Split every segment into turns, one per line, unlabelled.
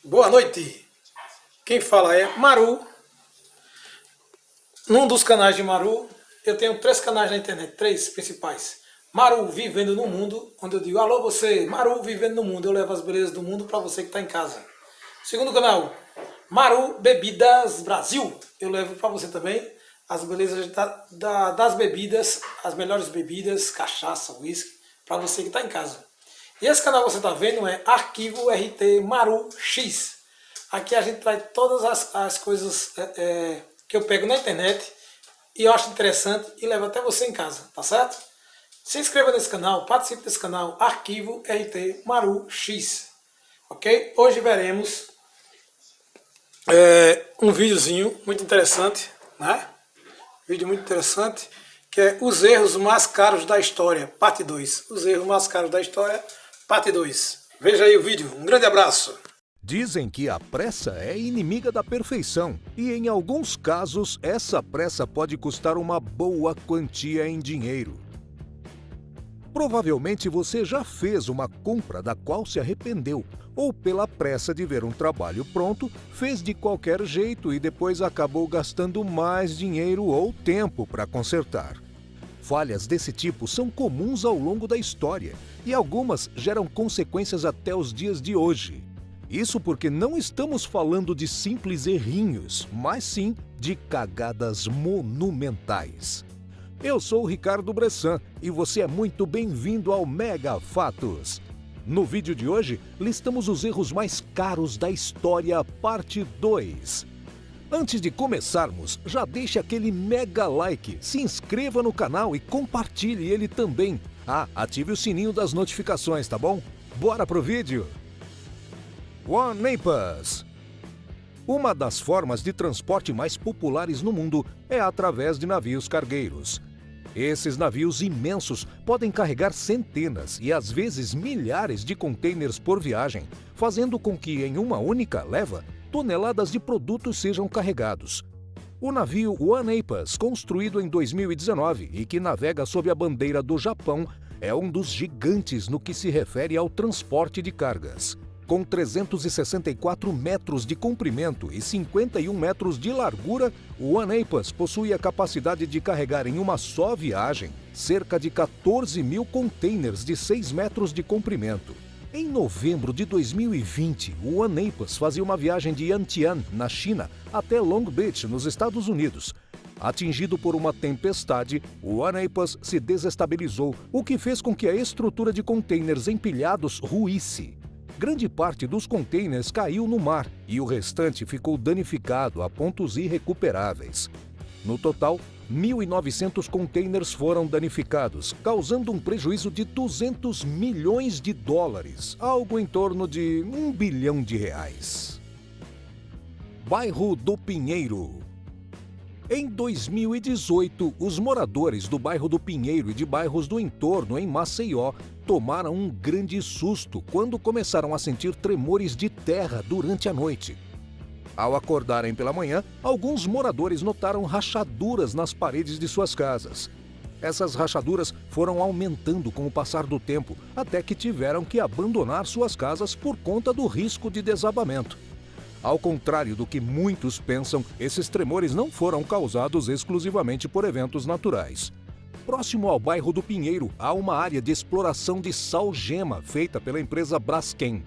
Boa noite. Quem fala é Maru. Num dos canais de Maru, eu tenho três canais na internet, três principais. Maru Vivendo no Mundo, onde eu digo, alô você, Maru Vivendo no Mundo, eu levo as belezas do mundo para você que está em casa. Segundo canal, Maru Bebidas Brasil, eu levo para você também as belezas das bebidas, as melhores bebidas, cachaça, uísque, para você que está em casa. E esse canal que você está vendo é Arquivo RT Maru X. Aqui a gente traz todas as coisas que eu pego na internet e eu acho interessante e levo até você em casa, tá certo? Se inscreva nesse canal, participe desse canal Arquivo RT Maru X. Ok? Hoje veremos um videozinho muito interessante, né? Vídeo muito interessante, que é os erros mais caros da história, parte 2. Os erros mais caros da história, parte 2. Veja aí o vídeo. Um grande abraço.
Dizem que a pressa é inimiga da perfeição e, em alguns casos, essa pressa pode custar uma boa quantia em dinheiro. Provavelmente você já fez uma compra da qual se arrependeu, ou pela pressa de ver um trabalho pronto, fez de qualquer jeito e depois acabou gastando mais dinheiro ou tempo para consertar. Falhas desse tipo são comuns ao longo da história e algumas geram consequências até os dias de hoje. Isso porque não estamos falando de simples errinhos, mas sim de cagadas monumentais. Eu sou o Ricardo Bressan e você é muito bem-vindo ao Mega Fatos. No vídeo de hoje, listamos os erros mais caros da história, parte 2. Antes de começarmos, já deixe aquele mega like, se inscreva no canal e compartilhe ele também. Ative o sininho das notificações, tá bom? Bora pro vídeo! OneApus. Uma das formas de transporte mais populares no mundo é através de navios cargueiros. Esses navios imensos podem carregar centenas e às vezes milhares de containers por viagem, fazendo com que em uma única leva, toneladas de produtos sejam carregados. O navio OneApus, construído em 2019 e que navega sob a bandeira do Japão, é um dos gigantes no que se refere ao transporte de cargas. Com 364 metros de comprimento e 51 metros de largura, o OneApus possui a capacidade de carregar em uma só viagem cerca de 14 mil containers de 6 metros de comprimento. Em novembro de 2020, o OneApus fazia uma viagem de Yantian, na China, até Long Beach, nos Estados Unidos. Atingido por uma tempestade, o OneApus se desestabilizou, o que fez com que a estrutura de containers empilhados ruísse. Grande parte dos containers caiu no mar e o restante ficou danificado a pontos irrecuperáveis. No total, 1.900 containers foram danificados, causando um prejuízo de 200 milhões de dólares, algo em torno de R$1 bilhão. Bairro do Pinheiro. Em 2018, os moradores do bairro do Pinheiro e de bairros do entorno em Maceió tomaram um grande susto quando começaram a sentir tremores de terra durante a noite. Ao acordarem pela manhã, alguns moradores notaram rachaduras nas paredes de suas casas. Essas rachaduras foram aumentando com o passar do tempo, até que tiveram que abandonar suas casas por conta do risco de desabamento. Ao contrário do que muitos pensam, esses tremores não foram causados exclusivamente por eventos naturais. Próximo ao bairro do Pinheiro, há uma área de exploração de sal-gema feita pela empresa Braskem.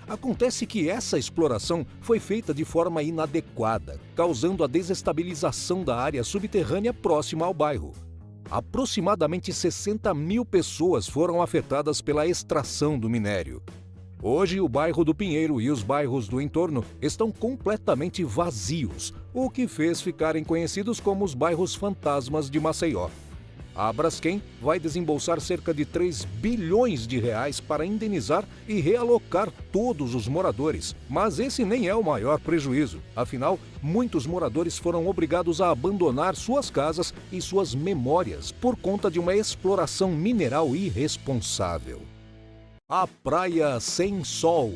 Acontece que essa exploração foi feita de forma inadequada, causando a desestabilização da área subterrânea próxima ao bairro. Aproximadamente 60 mil pessoas foram afetadas pela extração do minério. Hoje, o bairro do Pinheiro e os bairros do entorno estão completamente vazios, o que fez ficarem conhecidos como os bairros fantasmas de Maceió. A Braskem vai desembolsar cerca de R$3 bilhões para indenizar e realocar todos os moradores, mas esse nem é o maior prejuízo. Afinal, muitos moradores foram obrigados a abandonar suas casas e suas memórias por conta de uma exploração mineral irresponsável. A Praia Sem Sol.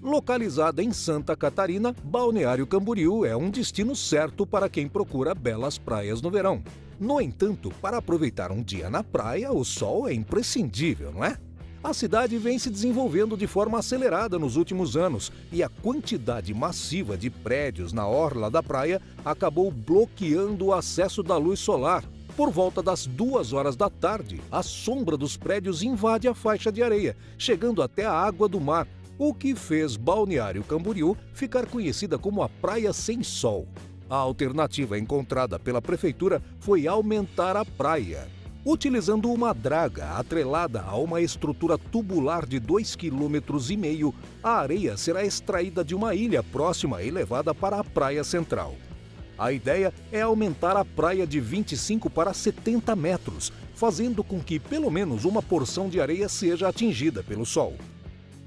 Localizada em Santa Catarina, Balneário Camboriú é um destino certo para quem procura belas praias no verão. No entanto, para aproveitar um dia na praia, o sol é imprescindível, não é? A cidade vem se desenvolvendo de forma acelerada nos últimos anos e a quantidade massiva de prédios na orla da praia acabou bloqueando o acesso da luz solar. Por volta das 2 horas da tarde, a sombra dos prédios invade a faixa de areia, chegando até a água do mar, o que fez Balneário Camboriú ficar conhecida como a Praia Sem Sol. A alternativa encontrada pela prefeitura foi aumentar a praia. Utilizando uma draga atrelada a uma estrutura tubular de 2,5 km, a areia será extraída de uma ilha próxima e levada para a praia central. A ideia é aumentar a praia de 25 para 70 metros, fazendo com que pelo menos uma porção de areia seja atingida pelo sol.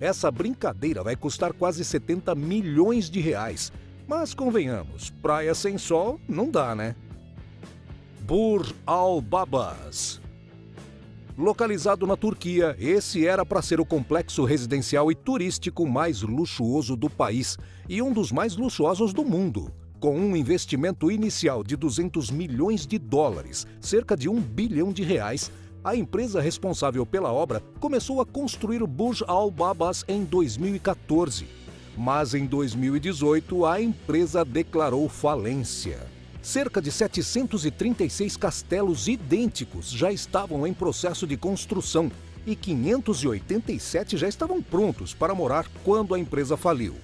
Essa brincadeira vai custar quase 70 milhões de reais. Mas convenhamos, praia sem sol não dá, né? Burj Al Babas. Localizado na Turquia, esse era para ser o complexo residencial e turístico mais luxuoso do país e um dos mais luxuosos do mundo. Com um investimento inicial de 200 milhões de dólares, cerca de 1 bilhão de reais, a empresa responsável pela obra começou a construir o Burj Al Babas em 2014. Mas em 2018, a empresa declarou falência. Cerca de 736 castelos idênticos já estavam em processo de construção e 587 já estavam prontos para morar quando a empresa faliu.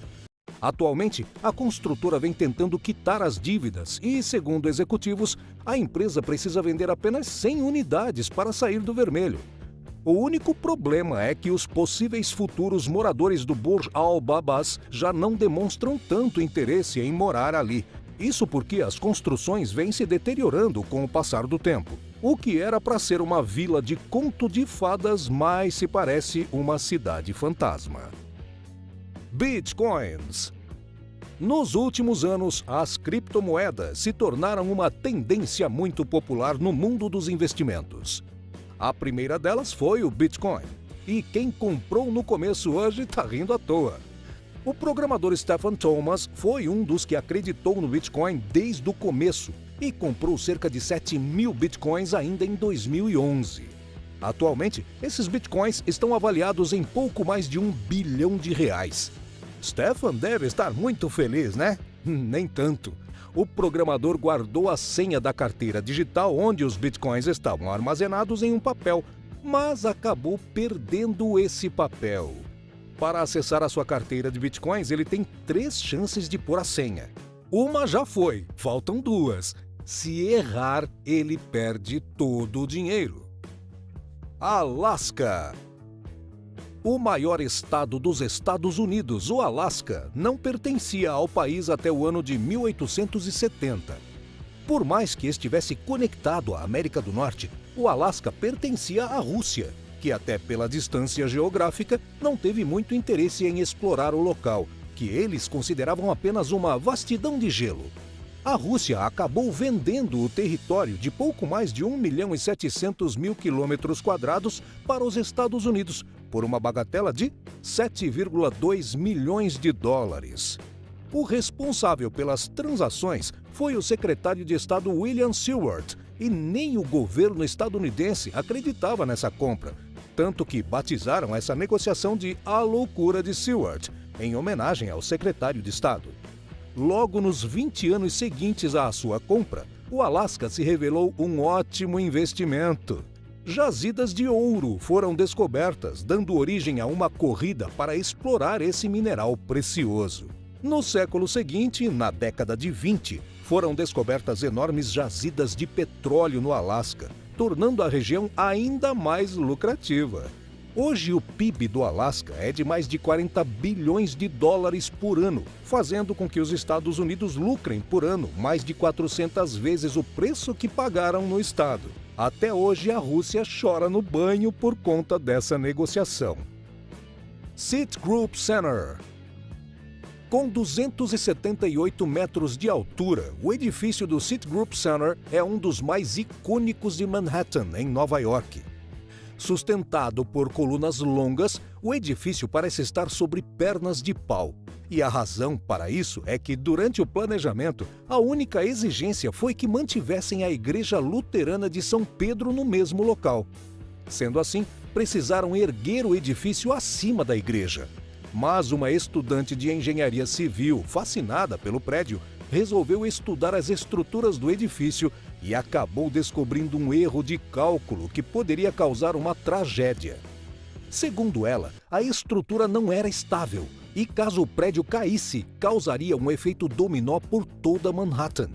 Atualmente, a construtora vem tentando quitar as dívidas e, segundo executivos, a empresa precisa vender apenas 100 unidades para sair do vermelho. O único problema é que os possíveis futuros moradores do Burj Al Babas já não demonstram tanto interesse em morar ali. Isso porque as construções vêm se deteriorando com o passar do tempo. O que era para ser uma vila de conto de fadas, mais se parece uma cidade fantasma. Bitcoins. Nos últimos anos, as criptomoedas se tornaram uma tendência muito popular no mundo dos investimentos. A primeira delas foi o Bitcoin. E quem comprou no começo hoje está rindo à toa. O programador Stephen Thomas foi um dos que acreditou no Bitcoin desde o começo e comprou cerca de 7 mil Bitcoins ainda em 2011. Atualmente, esses Bitcoins estão avaliados em pouco mais de 1 bilhão de reais. Stephen deve estar muito feliz, né? Nem tanto. O programador guardou a senha da carteira digital onde os Bitcoins estavam armazenados em um papel, mas acabou perdendo esse papel. Para acessar a sua carteira de Bitcoins, ele tem 3 chances de pôr a senha. Uma já foi, faltam 2. Se errar, ele perde todo o dinheiro. Alasca. O maior estado dos Estados Unidos, o Alasca, não pertencia ao país até o ano de 1870. Por mais que estivesse conectado à América do Norte, o Alasca pertencia à Rússia, que até pela distância geográfica não teve muito interesse em explorar o local, que eles consideravam apenas uma vastidão de gelo. A Rússia acabou vendendo o território de pouco mais de 1.700.000 quilômetros quadrados para os Estados Unidos, por uma bagatela de 7,2 milhões de dólares. O responsável pelas transações foi o secretário de Estado William Seward, e nem o governo estadunidense acreditava nessa compra, tanto que batizaram essa negociação de A Loucura de Seward, em homenagem ao secretário de Estado. Logo nos 20 anos seguintes à sua compra, o Alasca se revelou um ótimo investimento. Jazidas de ouro foram descobertas, dando origem a uma corrida para explorar esse mineral precioso. No século seguinte, na década de 20, foram descobertas enormes jazidas de petróleo no Alasca, tornando a região ainda mais lucrativa. Hoje, o PIB do Alasca é de mais de 40 bilhões de dólares por ano, fazendo com que os Estados Unidos lucrem por ano mais de 400 vezes o preço que pagaram no estado. Até hoje, a Rússia chora no banho por conta dessa negociação. Citigroup Center. Com 278 metros de altura, o edifício do Citigroup Center é um dos mais icônicos de Manhattan, em Nova York. Sustentado por colunas longas, o edifício parece estar sobre pernas de pau. E a razão para isso é que, durante o planejamento, a única exigência foi que mantivessem a Igreja Luterana de São Pedro no mesmo local. Sendo assim, precisaram erguer o edifício acima da igreja. Mas uma estudante de engenharia civil, fascinada pelo prédio, resolveu estudar as estruturas do edifício e acabou descobrindo um erro de cálculo que poderia causar uma tragédia. Segundo ela, a estrutura não era estável e, caso o prédio caísse, causaria um efeito dominó por toda Manhattan.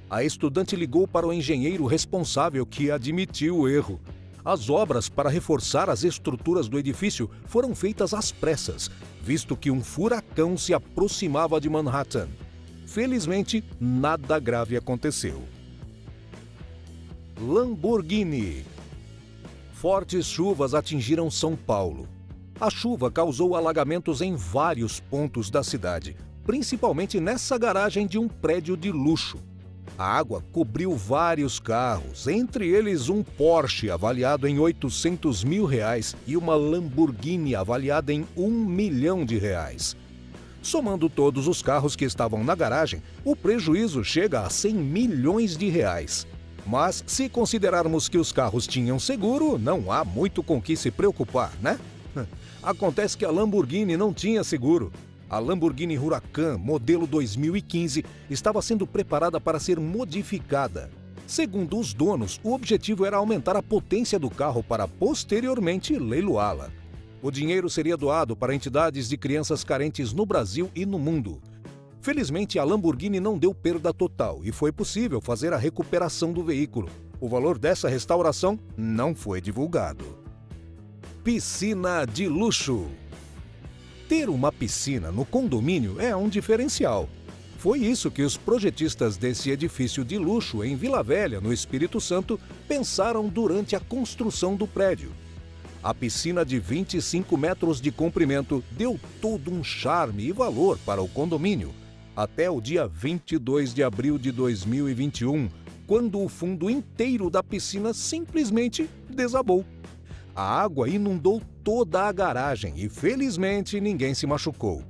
A estudante ligou para o engenheiro responsável, que admitiu o erro. As obras para reforçar as estruturas do edifício foram feitas às pressas, visto que um furacão se aproximava de Manhattan. Felizmente, nada grave aconteceu. Lamborghini. Fortes chuvas atingiram São Paulo. A chuva causou alagamentos em vários pontos da cidade, principalmente nessa garagem de um prédio de luxo. A água cobriu vários carros, entre eles um Porsche avaliado em R$800 mil e uma Lamborghini avaliada em R$1 milhão. Somando todos os carros que estavam na garagem, o prejuízo chega a R$100 milhões. Mas, se considerarmos que os carros tinham seguro, não há muito com que se preocupar, né? Acontece que a Lamborghini não tinha seguro. A Lamborghini Huracan, modelo 2015, estava sendo preparada para ser modificada. Segundo os donos, o objetivo era aumentar a potência do carro para posteriormente leiloá-la. O dinheiro seria doado para entidades de crianças carentes no Brasil e no mundo. Felizmente, a Lamborghini não deu perda total e foi possível fazer a recuperação do veículo. O valor dessa restauração não foi divulgado. Piscina de luxo. Ter uma piscina no condomínio é um diferencial. Foi isso que os projetistas desse edifício de luxo em Vila Velha, no Espírito Santo, pensaram durante a construção do prédio. A piscina de 25 metros de comprimento deu todo um charme e valor para o condomínio, até o dia 22 de abril de 2021, quando o fundo inteiro da piscina simplesmente desabou. A água inundou toda a garagem e, felizmente, ninguém se machucou.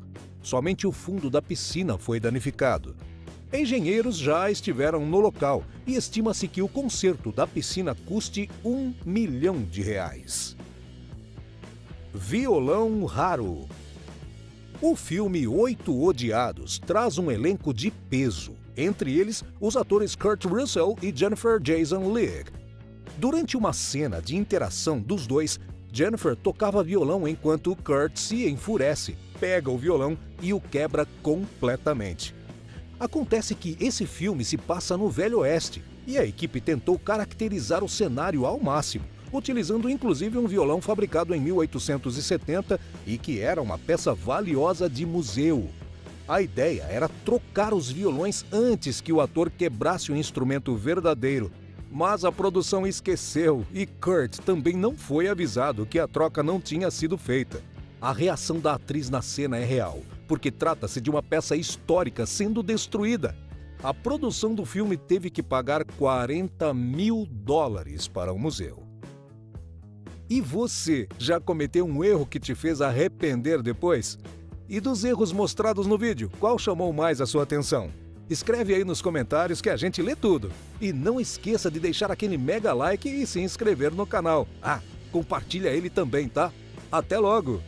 Somente o fundo da piscina foi danificado. Engenheiros já estiveram no local e estima-se que o conserto da piscina custe R$1 milhão. Violão raro. O filme Oito Odiados traz um elenco de peso, entre eles os atores Kurt Russell e Jennifer Jason Leigh. Durante uma cena de interação dos dois, Jennifer tocava violão enquanto Kurt se enfurece, pega o violão e o quebra completamente. Acontece que esse filme se passa no Velho Oeste e a equipe tentou caracterizar o cenário ao máximo, utilizando inclusive um violão fabricado em 1870 e que era uma peça valiosa de museu. A ideia era trocar os violões antes que o ator quebrasse o instrumento verdadeiro. Mas a produção esqueceu e Kurt também não foi avisado que a troca não tinha sido feita. A reação da atriz na cena é real, porque trata-se de uma peça histórica sendo destruída. A produção do filme teve que pagar $40 mil para o museu. E você já cometeu um erro que te fez arrepender depois? E dos erros mostrados no vídeo, qual chamou mais a sua atenção? Escreve aí nos comentários que a gente lê tudo. E não esqueça de deixar aquele mega like e se inscrever no canal. Ah, compartilha ele também, tá? Até logo!